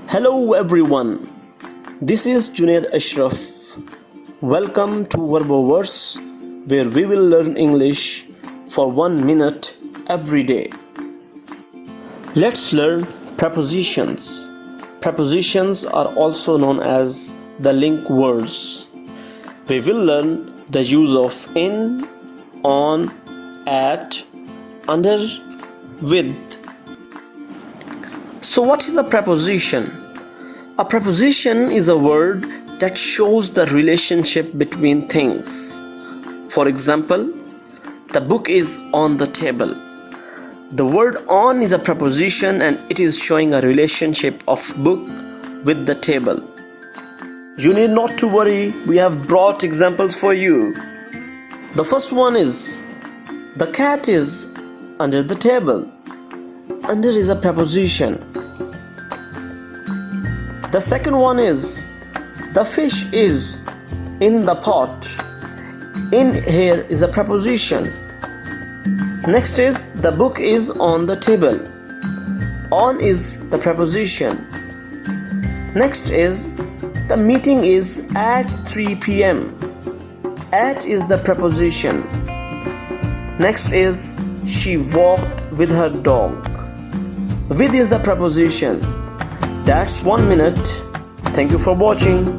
Hello everyone, this is Junaid Ashraf. Welcome to Verboverse, where we will learn English for 1 minute every day. Let's learn prepositions. Prepositions are also known as the link words. We will learn the use of in, on, at, under, with. So what is a preposition? A preposition is a word that shows the relationship between things. For example, the book is on the table. The word on is a preposition and it is showing a relationship of book with the table. You need not to worry, we have brought examples for you. The first one is, the cat is under the table. Under is a preposition. The second one is, the fish is in the pot. In here is a preposition. Next is, the book is on the table. On is the preposition. Next is, the meeting is at 3 p.m. At is the preposition. Next is, she walked with her dog. With is the preposition. That's 1 minute. Thank you for watching.